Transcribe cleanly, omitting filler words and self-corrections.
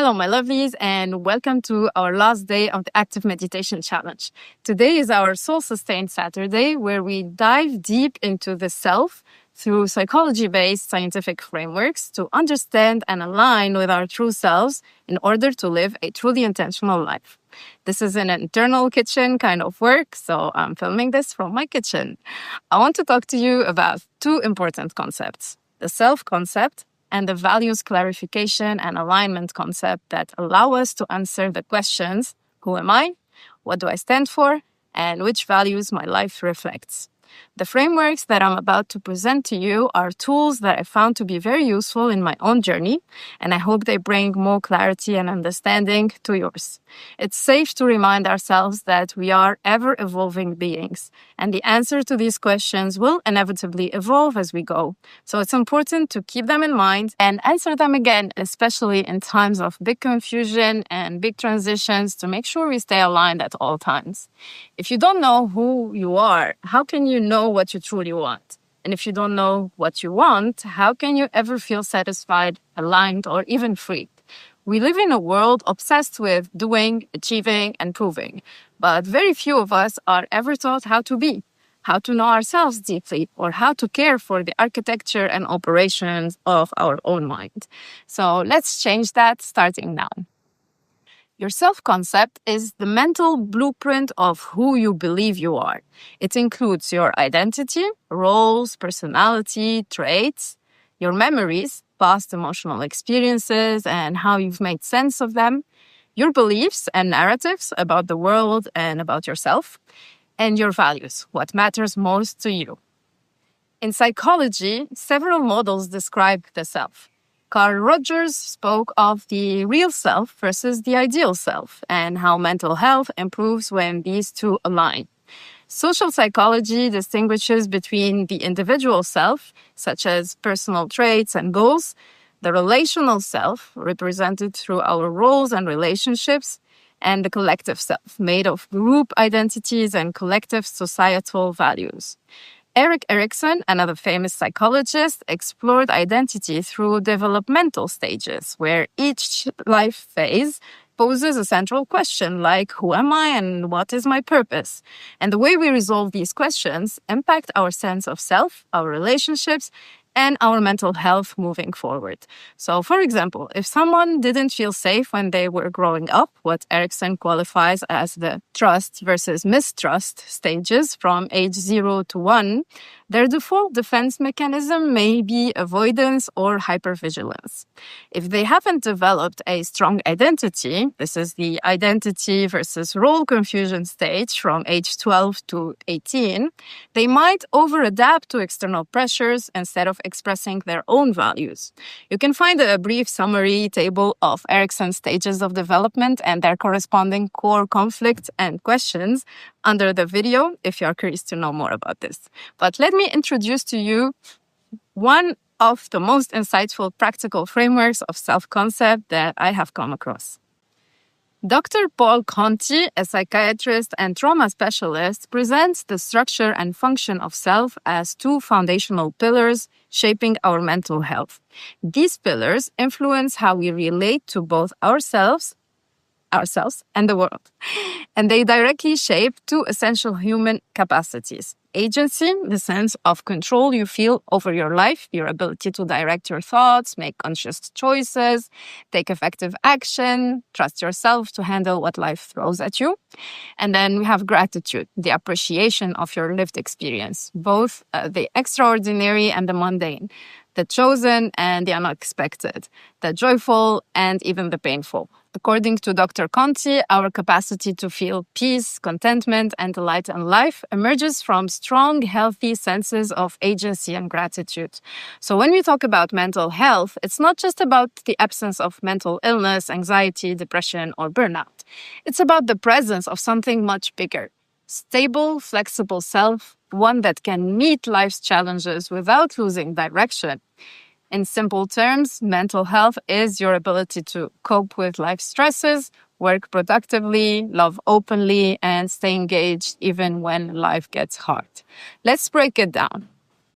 Hello, my lovelies, and welcome to our last day of the Active Meditation Challenge. Today is our Soul Sustained Saturday, where we dive deep into the self through psychology-based scientific frameworks to understand and align with our true selves in order to live a truly intentional life. This is an internal kitchen kind of work, so I'm filming this from my kitchen. I want to talk to you about two important concepts: the self concept and the values clarification and alignment concept that allow us to answer the questions: who am I? What do I stand for? And which values my life reflects. The frameworks that I'm about to present to you are tools that I found to be very useful in my own journey, and I hope they bring more clarity and understanding to yours. It's safe to remind ourselves that we are ever-evolving beings, and the answer to these questions will inevitably evolve as we go. So it's important to keep them in mind and answer them again, especially in times of big confusion and big transitions, to make sure we stay aligned at all times. If you don't know who you are, how can you know what you truly want? And if you don't know what you want, how can you ever feel satisfied, aligned, or even free? We live in a world obsessed with doing, achieving, and proving, but very few of us are ever taught how to be, how to know ourselves deeply, or how to care for the architecture and operations of our own mind. So let's change that starting now. Your self-concept is the mental blueprint of who you believe you are. It includes your identity, roles, personality, traits, your memories, past emotional experiences, and how you've made sense of them, your beliefs and narratives about the world and about yourself, and your values, what matters most to you. In psychology, several models describe the self. Carl Rogers spoke of the real self versus the ideal self and how mental health improves when these two align. Social psychology distinguishes between the individual self, such as personal traits and goals, the relational self, represented through our roles and relationships, and the collective self, made of group identities and collective societal values. Erik Erikson, another famous psychologist, explored identity through developmental stages, where each life phase poses a central question like, who am I and what is my purpose? And the way we resolve these questions impact our sense of self, our relationships, and our mental health moving forward. So, for example, if someone didn't feel safe when they were growing up, what Erikson qualifies as the trust versus mistrust stages from age 0 to 1, their default defense mechanism may be avoidance or hypervigilance. If they haven't developed a strong identity, this is the identity versus role confusion stage from age 12 to 18, they might over-adapt to external pressures instead of expressing their own values. You can find a brief summary table of Erikson's stages of development and their corresponding core conflicts and questions under the video if you're curious to know more about this. But let me introduce to you one of the most insightful practical frameworks of self-concept that I have come across. Dr. Paul Conti, a psychiatrist and trauma specialist, presents the structure and function of self as two foundational pillars shaping our mental health. These pillars influence how we relate to both ourselves and the world. And they directly shape two essential human capacities: agency, the sense of control you feel over your life, your ability to direct your thoughts, make conscious choices, take effective action, trust yourself to handle what life throws at you. And then we have gratitude, the appreciation of your lived experience, both the extraordinary and the mundane, the chosen and the unexpected, the joyful and even the painful. According to Dr. Conti, our capacity to feel peace, contentment, and delight in life emerges from strong, healthy senses of agency and gratitude. So when we talk about mental health, it's not just about the absence of mental illness, anxiety, depression, or burnout. It's about the presence of something much bigger: stable, flexible self, one that can meet life's challenges without losing direction. In simple terms, mental health is your ability to cope with life's stresses, work productively, love openly, and stay engaged even when life gets hard. Let's break it down.